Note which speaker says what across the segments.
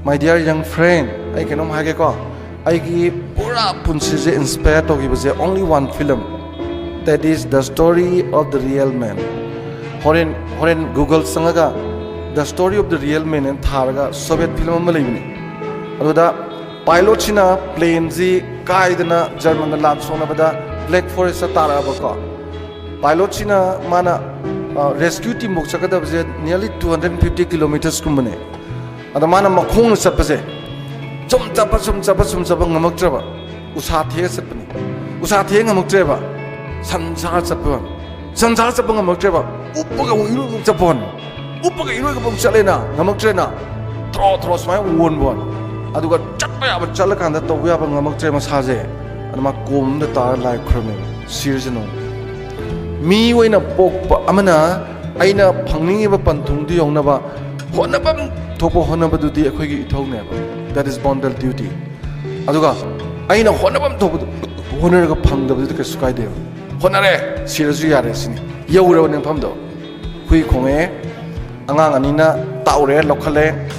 Speaker 1: my dear young friend, I cannot have a I give pura punsi inspired to give only one film. That is the story of the real man. Horen Google sangaga the story of the real man and tharaga Soviet film malivni. Aduda pilot china plane zi kaidana German land sona bada Black Forest tara baka. Pilot china mana rescue team muk chakada nearly 250 kilometers kumbane. Ada mana makhong sapase. Sum chapa ngamak traba. Usa the sapani. Usa the ngamak traba. Sansar sapon. Sansar sapon ngamak traba. Upaga iru sapon. Upaga iru kapong chalena ngamak trena. Thro smai won. Aduga chatpa ya chala kanda to ya ngamak trema saje. Anama kom da tar lai khrame. Sirjano. Mi waina pokpa amana aina phangningi ba panthung di yongna ba honabam thopo honaba du di akhoi gi ithong ne ba. That is bondal duty. Aduga aina honabam thopo honor ga phangdaba du ka sukai de. Honare siraju yare sini. Yawra ne phamdo. Hui khonge angang anina taure lokhale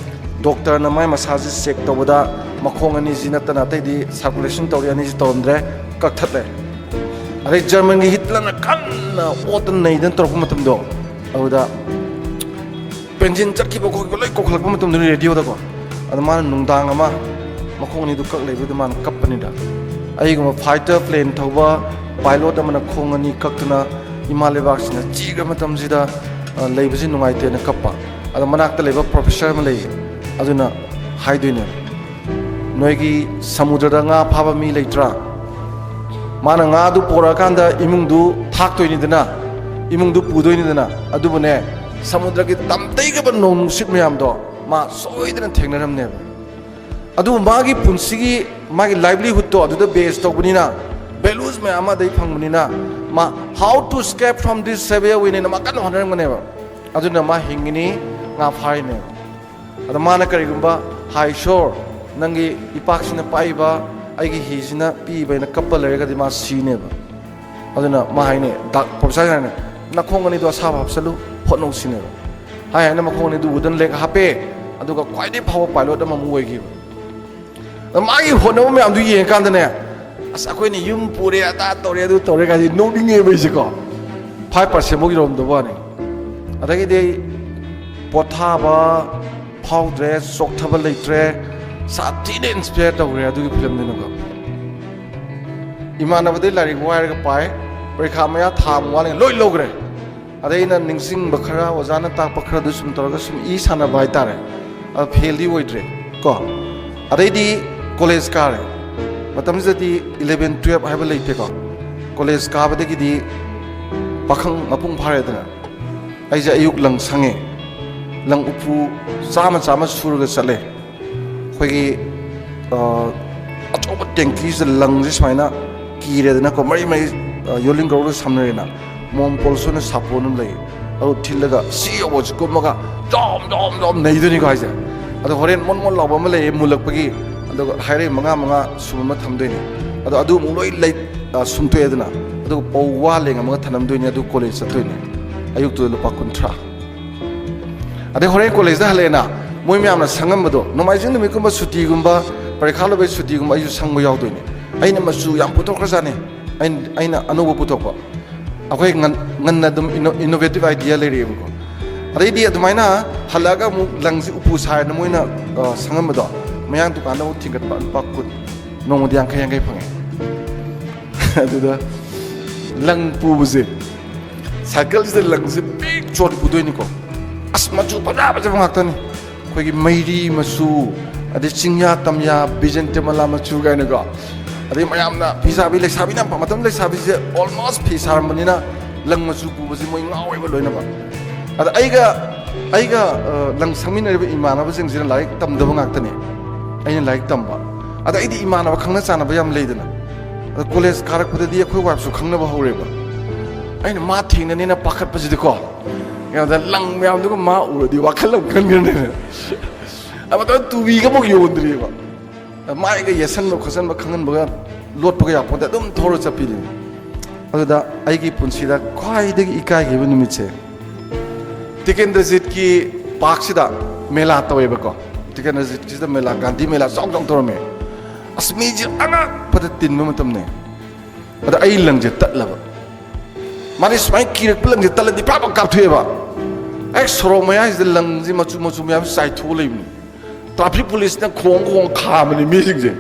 Speaker 1: doctor na mai massage check tobada makhong ani jinatana tai di circulation tori ani tondre kakthale. Are German gi hitlana kanna otan nei den torpu matam do. Aduda penjin chakki bo ko loi ko khalak matam du radio da ko. Ada mana nungdang ama makhong ni du kak lebu man kapani da. Ai go fighter plane thoba pilot amana khong ani kaktuna Himalaya vaccine chiga matam jida leibuji nungai te na kappa. Ada manak ta leba professor ma lei. Aduna haiduine noigi samudra da nga phaba mi leitra. Mana nga du pora kanda imung du thak toini dana imung du pudoini dana adubune samudra ki tamtei ga ban nong sip myam do ma soidana thengnaram ne adu magi punsigi magi livelihood to adu the base to bunina values me ama dei phangmunina ma how to escape from this severe win in ma kan honaram ne ba aduna ma hingini nga phai ne adu mana karigumba high shore nangi ipaksina paiba aigi hijina pi baina couple lega di ma sine ba aduna ma haine dak professor ne na khongani do sa bapsalu phonong sine ba hai na ma khongani du udan leg hape aduga kwaidi power pilot ma mu wegi ba ma gi hono me am du yen kan ne as akoi ni yum pure ata tore du tore ga di no dinge ba ji ko 5% mo gi rom do ba ne adagi de potha ba phau dress sok thaba leitre Sati ne inspire to re adu film dinu ko imana bade lari wire ga pai parikha maya tham wale loi logre adai na ningsing bakhara wazana ta pakhara du sum tor ga sum I sana bai tare a fail di woidre ko adai di college kare matam jati 11 12 haiba leite ko college ka bade gi di pakhang mapung phare dana ai ja ayuk lang sange lang upu sama suru ga sale khoi atoba tanki se lang ji smaina kire na ko mari yoling gro samne na mom polso na sapon lei au thilaga si obo ko maga dom nei duni ko haja ado horen mon lawa ma lei mulak pagi ado haire manga suma thamdoi ni ado mu loi lei sumto edna ado powwa lenga ma thanam doi ni ado college satoi ni ayuk to lupa kontra ade horen college da halena moi me amna sangam bado nomai jing me kumba suti gumba parikha lo be suti gumba ayu sangbo yaw doi ni aina masu yam putok khazane aina anobo putok ba akhoi ngan na dum innovative idea le re ko ade di admaina halaga mu langji upu sai na moina sangam bado mayang tu kana uthingat pa pakut nong diang khayang kai phange aduda lang pu buze cycle is the langji big chot budoi ni ko asma chu pada ba jang haktani khoi mairi masu ade chingya tamya bijente mala machu ga ne ko ade mayam na pisa bi le sabi na matam le sabi je almost pisa manina lang machu pu buzi moi ngawi ba loina ba ada aiga lang sangmin re imana ba jing jin like tam da ngaktani aina like tamba ada idi imana ba khangna chana ba yam leidana college karak pade di khoi wap su khangna ba hore ba aina ma thing na na pakhat pa ji ko ya da lang myam du ko ma u di wakhalam kan kan ne aba to tu wi ga mo yondri ba ma ga yesan no khosan ba khangan ba lot pa ga pa da dum thoro chapi ni ada ai gi punsi da khwai de ikai gi bu numit che tikendra jit ki pak sida mela toy ba ko ꯇꯤꯀꯦꯅꯖꯤꯠꯀꯤꯁꯤꯗ ꯃꯦꯂꯥ ꯒꯥꯟꯙꯤ ꯃꯦꯂꯥ ꯆꯥꯎ ꯆꯥꯎ ꯇꯧꯔꯝꯃꯦ ꯑꯁ ꯃꯤꯁꯦ ꯑꯉꯛꯄꯗ ꯇꯤꯟꯕ ꯃꯇꯝꯅꯦ ꯑꯗ ꯑꯩ ꯂꯪꯁꯦ ꯇꯠꯂꯕ ꯃꯥꯗꯤ ꯁꯨꯃꯥꯏꯅ ꯀꯤꯔꯛꯄ ꯂꯪꯁꯦ ꯇꯠꯂꯗꯤ ꯐꯥ ꯐꯥ ꯀꯥꯞꯊꯣꯛꯑꯦꯕ ꯍꯦꯛ ꯁꯣꯔꯣꯛ ꯃꯌꯥꯏꯁꯤꯗ ꯂꯪꯁꯦ ꯃꯆꯨ ꯃꯆꯨ ꯃꯌꯥꯝ ꯆꯥꯏꯊꯣꯛꯑ ꯂꯩꯕꯅꯤ ꯇ꯭ꯔꯥꯐꯤꯛ ꯄꯨꯂꯤꯁꯅ ꯈꯣꯡ ꯈꯥꯝꯕꯅꯤ ꯃꯤꯁꯤꯡꯁꯦ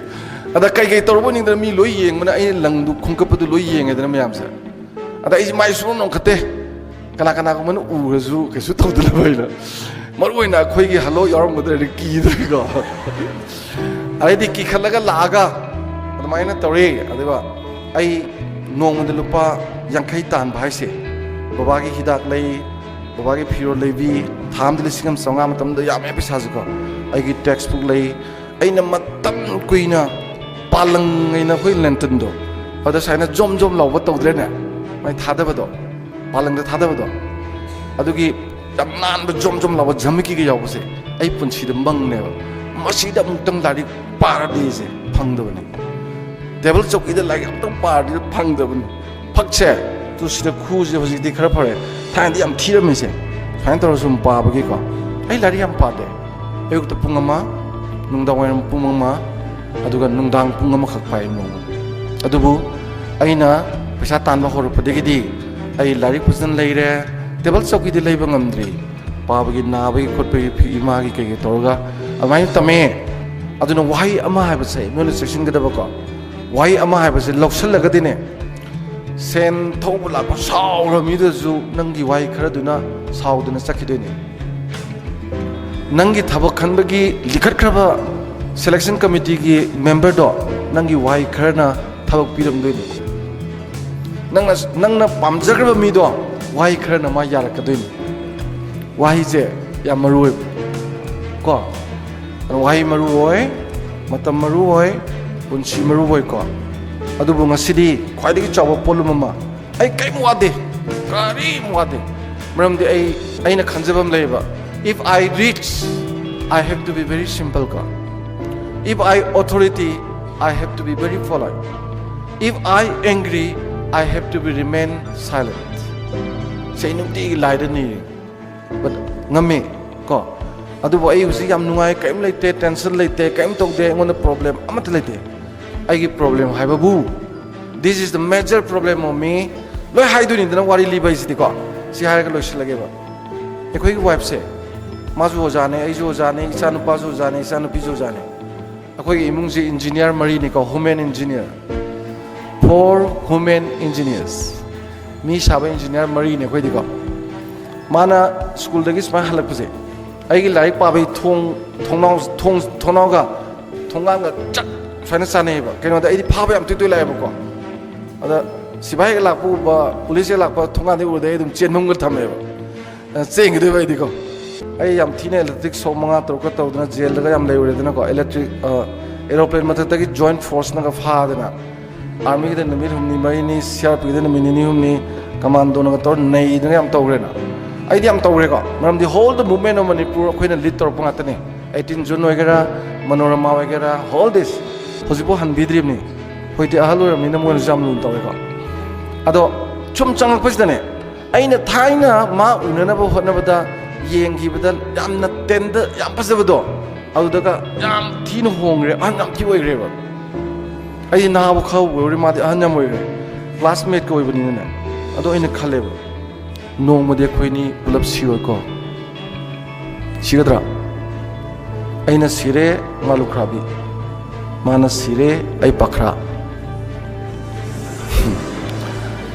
Speaker 1: ꯑꯗ ꯀꯩ ꯇꯧꯔꯨꯕ ꯅꯤꯡꯗꯅ ꯃꯤ ꯂꯣꯏ ꯌꯦꯡꯕꯅ ꯑꯩꯅ ꯂꯪꯗꯨ ꯈꯣꯡꯀꯠꯄꯗꯨ ꯂꯣꯏ ꯌꯦꯡꯉꯦꯗꯅ ꯃꯌꯥꯝꯁꯦ ꯑꯗ ꯑꯩꯁꯦ ꯃꯥꯏ ꯁꯨꯡ ꯅꯣꯡꯈꯠꯇꯦ ꯀꯅꯥꯒꯨꯝꯕꯅ ꯎꯔꯁꯨ ꯀꯩꯁꯨ ꯇꯧꯗꯅꯕ ꯑꯩꯅ ꯃꯔꯨ ꯑꯣꯏꯅ ꯑꯩꯈꯣꯏꯒꯤ ꯍꯜꯂꯣ ꯌꯥꯎꯔꯝꯒꯗ꯭ꯔꯗꯤ ꯀꯤꯗ꯭ꯔꯦꯀꯣ ꯑꯗꯩꯗꯤ ꯀꯤꯈꯠꯂꯒ ꯂꯥꯛꯑꯒ ꯑꯗꯨꯃꯥꯏꯅ ꯇꯧꯔꯦ ꯑꯗꯨꯒ ꯑꯩ ꯅꯣꯡꯃꯗ ꯂꯨꯄꯥ 50 ꯇꯥꯟꯕ ꯍꯥꯏꯁꯦ ꯕꯕꯥꯒꯤ ꯍꯤꯗꯥꯛ ꯂꯩ ꯕꯕꯥꯒꯤ ꯐꯤꯔꯣꯜ ꯂꯩꯕꯤ ꯊꯥ ꯑꯃꯗ 1,500 ꯃꯇꯝꯗ ꯌꯥꯝꯃꯦ ꯄꯩꯁꯥꯁꯦꯀꯣ ꯑꯩꯒꯤ ꯇꯦꯛꯁ ꯕꯨꯛ ꯂꯩ ꯑꯩꯅ ꯃꯇꯝ ꯀꯨꯏꯅ ꯄꯥꯂꯪꯉꯩꯅ ꯑꯩꯈꯣꯏ ꯂꯦꯟꯇꯟꯗꯣ ꯑꯗ ꯁꯨꯃꯥꯏꯅ ꯖꯣꯝ ꯂꯥꯎꯕ ꯇꯧꯗ꯭ꯔꯦꯅꯦ ꯃꯥꯏ ꯊꯥꯗꯕꯗꯣ ꯄꯥꯂꯪꯗ ꯊꯥꯗꯕꯗꯣ ꯑꯗꯨꯒꯤ ꯌꯥꯝ ꯅꯥꯟꯕ ꯖꯣꯝ ꯂꯥꯎꯕ ꯖꯃꯤꯀꯤꯒ ꯌꯥꯎꯕꯁꯦ ꯑꯩ ꯄꯨꯟꯁꯤꯗ ꯃꯪꯅꯦꯕ ꯃꯁꯤꯗ ꯑꯃꯨꯛꯇꯪ ꯂꯥꯏꯔꯤꯛ ꯄꯥꯔꯗꯤꯁꯦ ꯐꯪꯗꯕꯅꯤ ꯇꯦꯕꯜ ꯆꯧꯀꯤꯗ ꯂꯥꯏꯔꯤꯛ ꯑꯃꯨꯛꯇꯪ ꯄꯥꯔꯗꯤ ꯐꯪꯗꯕꯅꯤ ꯐꯛꯁꯦ ꯇꯨ ꯁꯤꯗ ꯈꯨꯁꯦ ꯍꯧꯖꯤꯛꯇꯤ ꯈꯔ ꯐꯔꯦ ꯊꯥꯏꯅꯗꯤ ꯌꯥꯝ ꯊꯤꯔꯝꯃꯤꯁꯦ ꯁꯨꯃꯥꯏꯅ ꯇꯧꯔ ꯁꯨꯝ ꯄꯥꯕꯒꯤꯀꯣ ꯑꯩ ꯂꯥꯏꯔꯤꯛ ꯌꯥꯝ ꯄꯥꯗꯦ ꯑꯌꯨꯛꯇ ꯄꯨꯡ 1 ꯅꯨꯡꯗꯥꯡꯋꯥꯏꯔꯝ ꯄꯨꯡ 1 ꯑꯗꯨꯒ ꯅꯨꯡꯗꯥꯡ ꯄꯨꯡ 1 ꯄꯥꯏ ꯅꯣꯡꯃ ꯑꯗꯨꯕꯨ ꯑꯩꯅ ꯄꯩꯁా ꯇꯥꯟꯕ ꯍꯧꯔꯛꯄꯗꯒꯤꯗꯤ ꯑꯩ ꯂꯥꯏꯔꯤꯛ ꯐꯖꯅ ꯂꯩꯔꯦ ꯇꯦꯕꯜ ꯆꯧꯀꯤꯗꯤ ꯂꯩꯕ ꯉꯝꯗ꯭ꯔꯤ ꯄꯥꯕꯒꯤ ꯅꯥꯕꯒꯤ ꯈꯣꯠꯄꯒꯤ ꯏꯃꯥꯒꯤ ꯀꯩꯀꯩ ꯇꯧꯔꯒ ꯑꯗꯨꯃꯥꯏꯅ ꯇꯝꯃꯦ ꯑꯗꯨꯅ ꯋꯥꯍꯩ ꯑꯃ ꯍꯥꯏꯕꯁꯦ ꯅꯣꯏꯅ ꯆꯦꯛꯁꯤꯟꯒꯗꯕꯀꯣ ꯋꯥꯍꯩ ꯑꯃ ꯍꯥꯏꯕꯁꯦ ꯂꯧꯁꯜꯂꯒꯗꯤꯅꯦ ꯁꯦꯟ ꯊꯧꯕ ꯂꯥꯛꯄ ꯁꯥꯎꯔ ꯃꯤꯗꯨꯁꯨ ꯅꯪꯒꯤ ꯋꯥꯍꯩ ꯈꯔꯗꯨꯅ ꯁꯥꯎꯗꯨꯅ ꯆꯠꯈꯤꯗꯣꯏꯅꯤ ꯅꯪꯒꯤ ꯊꯕꯛ खनबगी लिखत्खरबा सिलेक्शन कमिटी की मेंबर दो नंगी वाई खरना थबक पिरमदोइनि नंगना पामजग्रबा मीदो वाई खरना मा यारकदोइनि वाई जे या मरुय को वाई मरुय मतम मरुय पुंसी मरुय को अदुबु ngasidi khwaidagi chawa polum ma ai kai muade kari muade mramdi aina khanjabam leiba if I reach I have to be very simple ka if I authority I have to be very polite if I angry I have to be remain silent say nukti laida ni but ngame ko adubu ai usi yam nungai kaim leite tension leite kaim tokde ngona problem amat leite ai gi problem hai babu this is the major problem of me loi hai duni dana wari libai sidi ko si hai ga loish lage ba ekoi gi wife se mazu ojane ai jo jane isanu pa jo jane isanu pi jo jane akoi gi imung ji engineer mari ni ko human engineer four human engineers mi saba engineer mari ne koi di ko mana school dagi sma halak puse ai gi lai pa bai thongnau ga chak faina sane ba keno da ai pha ba am tu lai ba ko ada sibai ga lakpu ba police ga lakpa thonga de ur de dum chenmum ga thame ba cheng de bai di ko ai yam thine electric so manga tor ka taw dana jail ga yam lai ur de na ko electric aeroplane mathak ta gi joint force na ga pha dana army ga namir humni mai ni crp ga namir ni humni commando na ga tor nei dana yam taw re na ai di yam taw re ko maram di whole the movement of manipur khoina lead tor panga ta ne 18 june oigera manorama oigera all this hojibo han bidrim ni hoiti ahaluram ni namon jam lun taw ko ado chum changak pasdane aina thaina ma unana ba hotna bada yengi bada yamna tenda yam pasabado adu daga yam thin hongre an yam thi oigre ba ai na bu khaw ori ma de an yam oigre classmate ko oibani na ado aina khale ba nong mode khoini pulap siwa ko sigadra aina sire malukhrabi mana sire ai pakra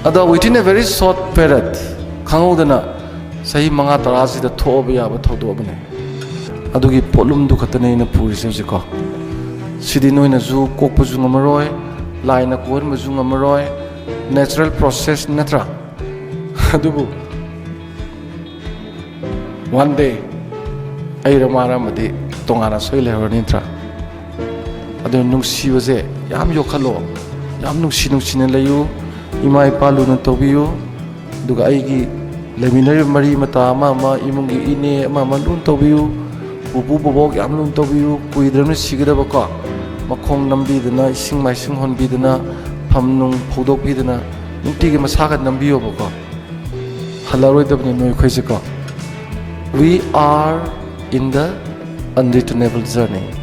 Speaker 1: Ada within a very short period, khangudana sahi manga tarasi da thoba ya ba thodo bane. Adugi polum du khatane na puri se ko. Sidi noina zu kokpu zu ngamaroi, laina kon ma zu ngamaroi, natural process natra. Adubu one day ai ramara mati tongana soi le hornitra. Adu nungsi waze yam yokhalo, yam nungsi ne layu. Ima ipa luna tobiyo duga aigi leminari mari mata ama imungi ine ama lun tobiyo bubu bobok yam lun tobiyo kuidramne sigada baka makhong nambi dana ising maising hon bi dana phamnung phodok bi dana nunti ge masaga nambiyo baka halaroi dabne noi khoise ko we are in the unreturnable journey.